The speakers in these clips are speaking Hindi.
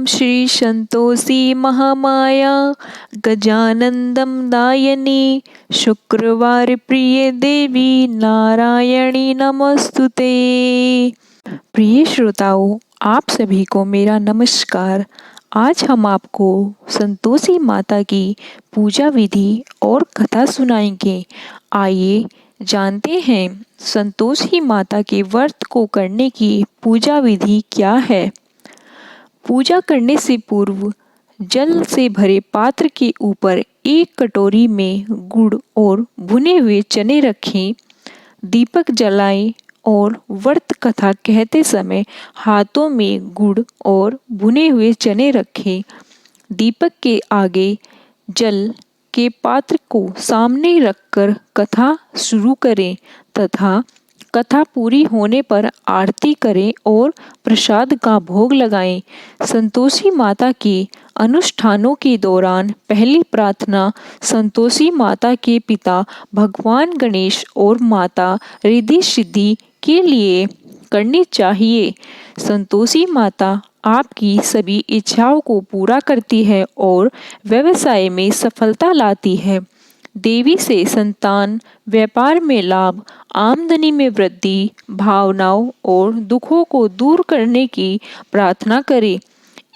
श्री संतोषी महामाया गजानंदम दायिनी शुक्रवार प्रिय देवी नारायणी नमस्तुते। प्रिय श्रोताओं, आप सभी को मेरा नमस्कार। आज हम आपको संतोषी माता की पूजा विधि और कथा सुनाएंगे। आइए जानते हैं संतोषी माता के व्रत को करने की पूजा विधि क्या है। पूजा करने से पूर्व जल से भरे पात्र के ऊपर एक कटोरी में गुड़ और भुने हुए चने रखें। दीपक जलाएं और व्रत कथा कहते समय हाथों में गुड़ और भुने हुए चने रखें। दीपक के आगे जल के पात्र को सामने रखकर कथा शुरू करें तथा कथा पूरी होने पर आरती करें और प्रसाद का भोग लगाएं। संतोषी माता के अनुष्ठानों के दौरान पहली प्रार्थना संतोषी माता के पिता भगवान गणेश और माता रिद्धि सिद्धि के लिए करनी चाहिए। संतोषी माता आपकी सभी इच्छाओं को पूरा करती है और व्यवसाय में सफलता लाती है। देवी से संतान, व्यापार में लाभ, आमदनी में वृद्धि, भावनाओं और दुखों को दूर करने की प्रार्थना करें।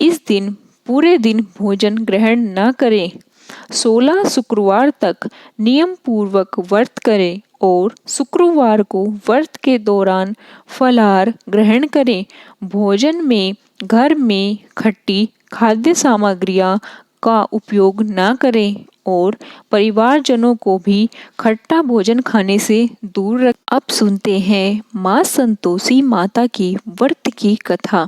इस दिन पूरे दिन भोजन ग्रहण न करें। 16 शुक्रवार तक नियम पूर्वक व्रत करें और शुक्रवार को व्रत के दौरान फलाहार ग्रहण करें। भोजन में घर में खट्टी खाद्य सामग्रियां का उपयोग न करें और परिवारजनों को भी खट्टा भोजन खाने से दूर रखें। अब सुनते हैं माँ संतोषी माता की व्रत की कथा।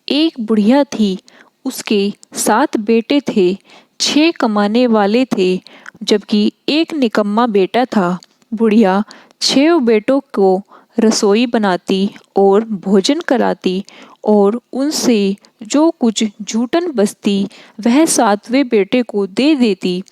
एक बुढ़िया थी, उसके 7 बेटे थे। 6 कमाने वाले थे जबकि एक निकम्मा बेटा था। बुढ़िया 6 बेटों को रसोई बनाती और भोजन कराती और उनसे जो कुछ जूठन बचती वह 7वें बेटे को दे देती।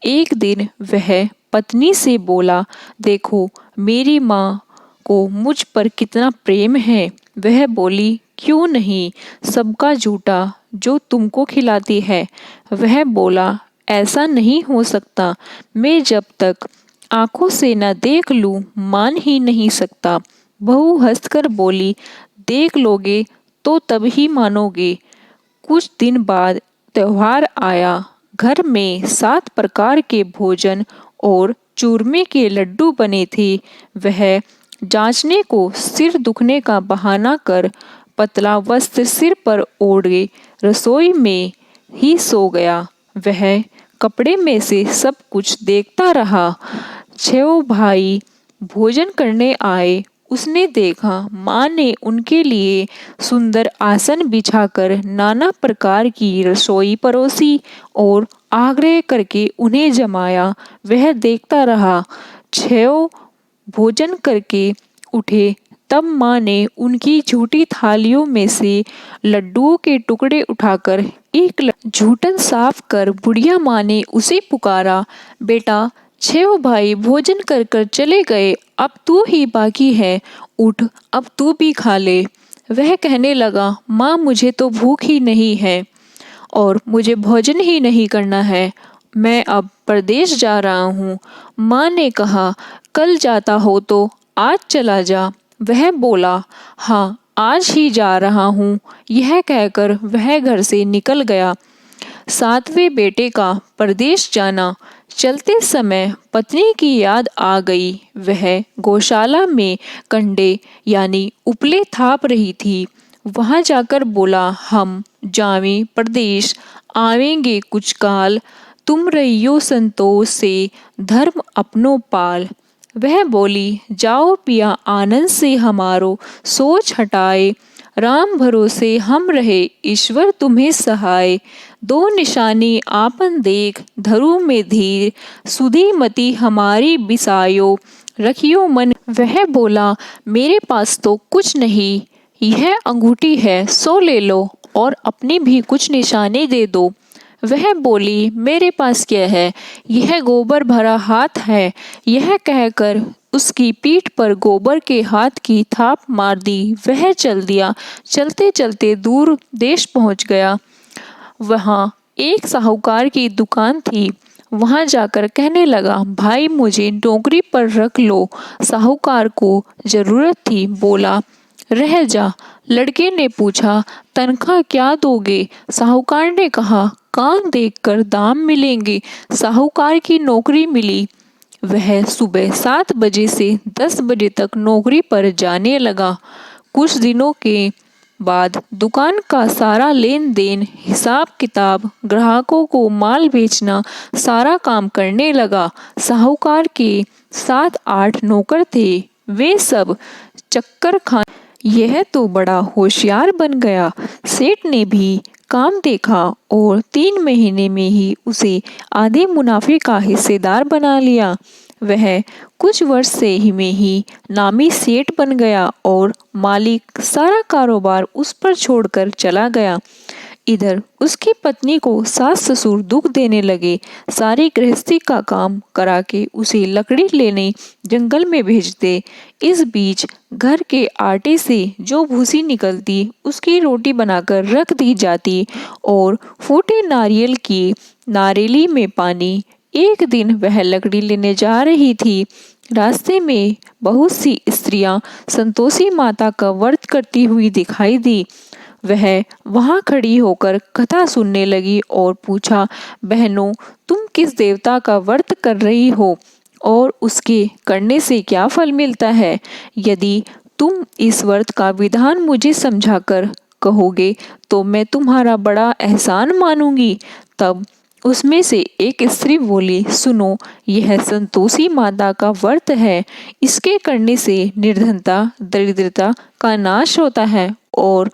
एक दिन वह पत्नी से बोला, देखो मेरी माँ को मुझ पर कितना प्रेम है। वह बोली, क्यों नहीं, सबका जूठा जो तुमको खिलाती है। वह बोला, ऐसा नहीं हो सकता, मैं जब तक आंखों से न देख लूं मान ही नहीं सकता। बहू हंसकर बोली, देख लोगे तो तब ही मानोगे। कुछ दिन बाद त्योहार आया। घर में 7 प्रकार के भोजन और चूरमे के लड्डू बने थे। वह जांचने को सिर दुखने का बहाना कर पतला वस्त्र सिर पर ओढ़े रसोई में ही सो गया। वह कपड़े में से सब कुछ देखता रहा। 6 भाई भोजन करने आए। उसने देखा माँ ने उनके लिए सुंदर आसन बिछाकर नाना प्रकार की रसोई परोसी और आग्रह करके उन्हें जमाया। वह देखता रहा। 6 भोजन करके उठे तब माँ ने उनकी झूठी थालियों में से लड्डुओं के टुकड़े उठाकर एक झूठन साफ कर बुढ़िया माँ ने उसे पुकारा, बेटा 6 भाई भोजन कर कर चले गए, अब तू ही बाकी है, उठ अब तू भी खा ले। वह कहने लगा, माँ मुझे तो भूख ही नहीं है और मुझे भोजन ही नहीं करना है। मैं अब परदेश जा रहा हूँ। माँ ने कहा, कल जाता हो तो आज चला जा। वह बोला, हाँ आज ही जा रहा हूँ। यह कहकर वह घर से निकल गया। 7वें बेटे का परदेश जाना। चलते समय पत्नी की याद आ गई। वह गौशाला में कंडे यानी उपले थाप रही थी। वहां जाकर बोला, हम जावें परदेश, आवेंगे कुछ काल, तुम रहियो संतोष से धर्म अपनो पाल। वह बोली, जाओ पिया आनंद से हमारो सोच हटाए, राम भरोसे हम रहे ईश्वर तुम्हें सहाय। 2 निशानी आपन देख धरु में धीर, सुधी मति हमारी बिसायो, रखियो मन। वह बोला, मेरे पास तो कुछ नहीं, यह अंगूठी है सो ले लो और अपनी भी कुछ निशानी दे दो। वह बोली, मेरे पास क्या है, यह गोबर भरा हाथ है। यह कहकर उसकी पीठ पर गोबर के हाथ की थाप मार दी। वह चल दिया। चलते चलते दूर देश पहुंच गया। वहाँ एक साहूकार की दुकान थी। वहाँ जाकर कहने लगा, भाई मुझे नौकरी पर रख लो। साहूकार को जरूरत थी, बोला रह जा। लड़के ने पूछा, तनख्वाह क्या दोगे? साहूकार ने कहा, काम देखकर दाम मिलेंगे। साहूकार की नौकरी मिली। वह सुबह 7 बजे से 10 बजे तक नौकरी पर जाने लगा। कुछ दिनों के बाद दुकान का सारा लेन देन, हिसाब किताब, ग्राहकों को माल बेचना, सारा काम करने लगा। साहूकार के 7-8 नौकर थे। वे सब चक्कर खा। यह तो बड़ा होशियार बन गया। सेठ ने भी काम देखा और 3 महीने में ही उसे आधे मुनाफे का हिस्सेदार बना लिया। वह कुछ वर्ष से ही में ही नामी सेठ बन गया और मालिक सारा कारोबार उस पर छोड़कर चला गया। इधर उसकी पत्नी को सास ससुर दुख देने लगे। सारी गृहस्थी का काम करा के उसे लकड़ी लेने जंगल में भेजते। इस बीच घर के आटे से जो भूसी निकलती उसकी रोटी बनाकर रख दी जाती और फूटे नारियल की नारेली में पानी। एक दिन वह लकड़ी लेने जा रही थी। रास्ते में बहुत सी स्त्रियां संतोषी माता का व्रत करती हुई दिखाई दी। वह वहां खड़ी होकर कथा सुनने लगी और पूछा, बहनों तुम किस देवता का व्रत कर रही हो और उसके करने से क्या फल मिलता है? यदि तुम इस व्रत का विधान मुझे समझाकर कहोगे तो मैं तुम्हारा बड़ा एहसान मानूंगी। तब उसमें से एक स्त्री बोली, सुनो, यह संतोषी माता का व्रत है। इसके करने से निर्धनता दरिद्रता का नाश होता है और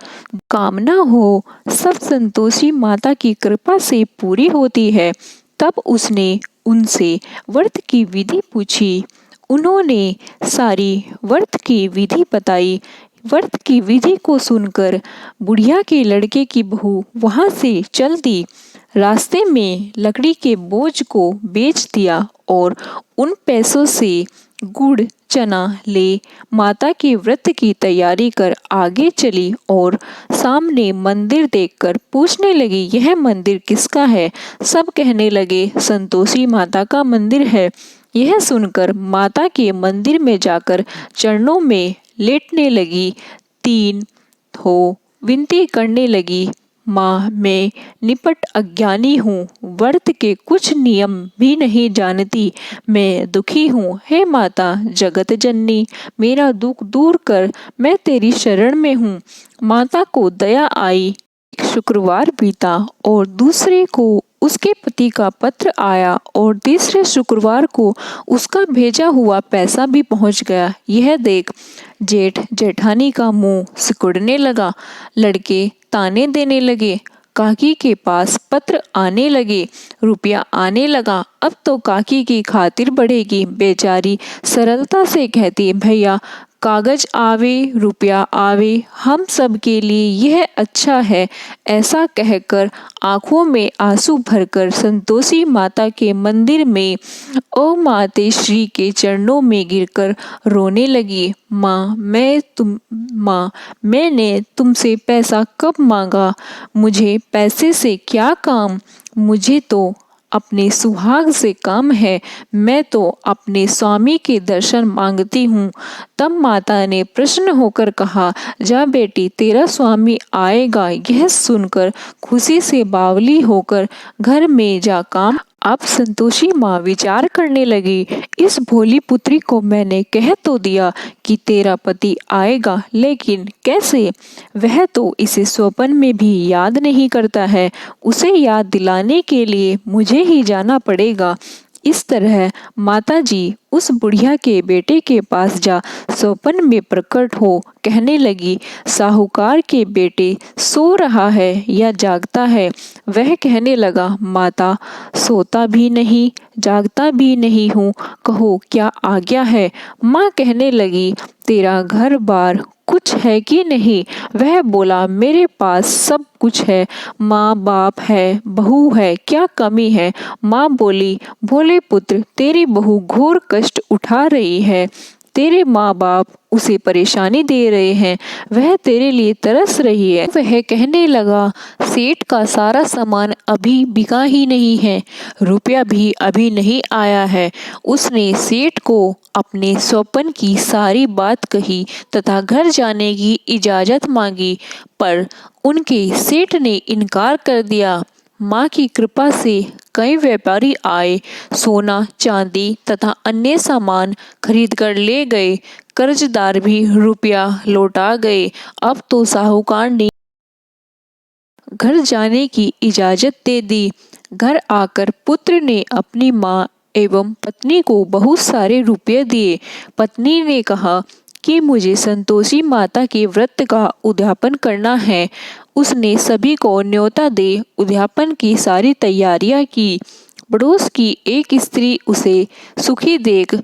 कामना हो सब संतोषी माता की कृपा से पूरी होती है। तब उसने उनसे व्रत की विधि पूछी। उन्होंने सारी व्रत की विधि बताई। व्रत की विधि को सुनकर बुढ़िया के लड़के की बहू वहां से चल दी। रास्ते में लकड़ी के बोझ को बेच दिया और उन पैसों से गुड़ चना ले माता के व्रत की तैयारी कर आगे चली और सामने मंदिर देखकर पूछने लगी, यह मंदिर किसका है? सब कहने लगे, संतोषी माता का मंदिर है। यह सुनकर माता के मंदिर में जाकर चरणों में लेटने लगी। 3 हो विनती करने लगी, माँ मैं निपट अज्ञानी हूँ, व्रत के कुछ नियम भी नहीं जानती, मैं दुखी हूँ। हे माता जगत जननी, मेरा दुख दूर कर, मैं तेरी शरण में हूँ। माता को दया आई। एक शुक्रवार बीता और दूसरे को उसके पति का पत्र आया और तीसरे शुक्रवार को उसका भेजा हुआ पैसा भी पहुंच गया। यह देख जेठ जेठानी का मुंह सिकुड़ने लगा। लड़के ताने देने लगे। काकी के पास पत्र आने लगे, रुपया आने लगा। अब तो काकी की खातिर बढ़ेगी। बेचारी सरलता से कहती, भैया कागज आवे रुपया आवे, हम सब के लिए यह अच्छा है। ऐसा कहकर आंखों में आंसू भरकर संतोषी माता के मंदिर में ओ माते श्री के चरणों में गिरकर रोने लगी। माँ मैंने तुमसे पैसा कब मांगा? मुझे पैसे से क्या काम? मुझे तो अपने सुहाग से काम है। मैं तो अपने स्वामी के दर्शन मांगती हूँ। तब माता ने प्रसन्न होकर कहा, जा बेटी तेरा स्वामी आएगा। यह सुनकर खुशी से बावली होकर घर में जा काम। अब संतोषी माँ विचार करने लगी, इस भोली पुत्री को मैंने कह तो दिया कि तेरा पति आएगा, लेकिन कैसे? वह तो इसे स्वप्न में भी याद नहीं करता है। उसे याद दिलाने के लिए मुझे ही जाना पड़ेगा। इस तरह माताजी उस बुढ़िया के बेटे के पास जा स्वप्न में प्रकट हो कहने लगी, साहूकार के बेटे सो रहा है या जागता है? वह कहने लगा, माता सोता भी नहीं जागता भी नहीं हूँ, कहो क्या आज्ञा है? माँ कहने लगी, तेरा घर बार कुछ है कि नहीं? वह बोला, मेरे पास सब कुछ है, माँ बाप है, बहू है, क्या कमी है? माँ बोली, भोले पुत्र तेरी बहू घोर कष्ट उठा रही है। तेरे माँ बाप उसे परेशानी दे रहे हैं, वह तेरे लिए तरस रही है। वह कहने लगा, सेठ का सारा सामान अभी बिका ही नहीं है, रुपया भी अभी नहीं आया है। उसने सेठ को अपने स्वप्न की सारी बात कही तथा घर जाने की इजाज़त मांगी, पर उनके सेठ ने इनकार कर दिया। माँ की कृपा से कई व्यापारी आए, सोना चांदी तथा अन्य सामान खरीद कर ले गए। कर्जदार भी रुपया लौटा गए। अब तो साहूकार ने घर जाने की इजाज़त दे दी। घर आकर पुत्र ने अपनी माँ एवं पत्नी को बहुत सारे रुपये दिए। पत्नी ने कहा कि मुझे संतोषी माता के व्रत का उद्यापन करना है। उसने सभी को न्योता दे उद्यापन की सारी तैयारियां की। पड़ोस की एक स्त्री उसे सुखी देख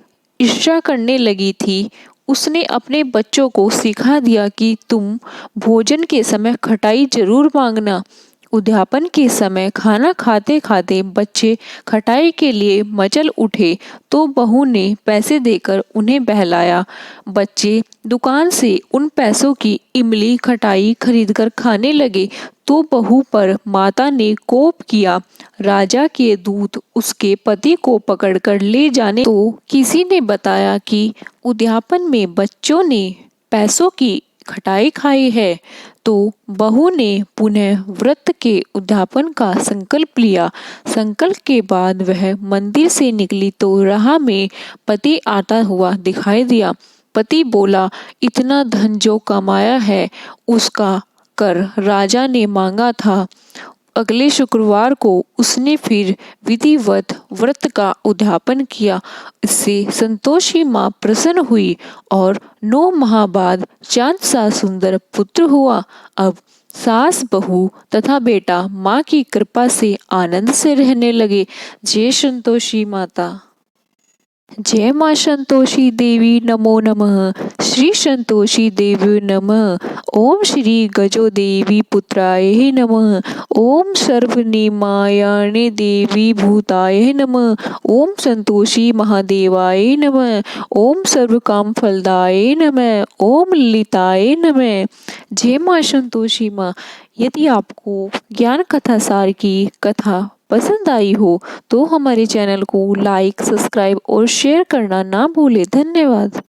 ईर्ष्या करने लगी थी। उसने अपने बच्चों को सिखा दिया कि तुम भोजन के समय खटाई जरूर मांगना। उद्यापन के समय खाना खाते खाते बच्चे खटाई के लिए मचल उठे तो बहू ने पैसे देकर उन्हें बहलाया। बच्चे दुकान से उन पैसों की इमली खटाई खरीदकर खाने लगे तो बहू पर माता ने कोप किया। राजा के दूत उसके पति को पकड़कर ले जाने तो किसी ने बताया कि उद्यापन में बच्चों ने पैसों की खटाई खाई है। तो बहू ने पुनः व्रत के उद्यापन का संकल्प लिया। संकल्प के बाद वह मंदिर से निकली तो राह में पति आता हुआ दिखाई दिया। पति बोला, इतना धन जो कमाया है उसका कर राजा ने मांगा था। अगले शुक्रवार को उसने फिर विधिवत व्रत का उद्यापन किया। इससे संतोषी माँ प्रसन्न हुई और 9 माह बाद चांद सा सुंदर पुत्र हुआ। अब सास बहू तथा बेटा माँ की कृपा से आनंद से रहने लगे। जय संतोषी माता। जय माँ संतोषी देवी नमो नमः। श्री संतोषी देवी नमः। ओम श्री गजो देवी पुत्राय नमः। ओम सर्वनिमायाणे देवी भूताय नमः। ओम संतोषी महादेवाय नमः। ओम सर्वकाम फलदाय नमः। ओम ललिताय नमः। जय माँ संतोषी माँ। यदि आपको ज्ञान कथा सार की कथा पसंद आई हो तो हमारे चैनल को लाइक, सब्सक्राइब और शेयर करना ना भूलें। धन्यवाद।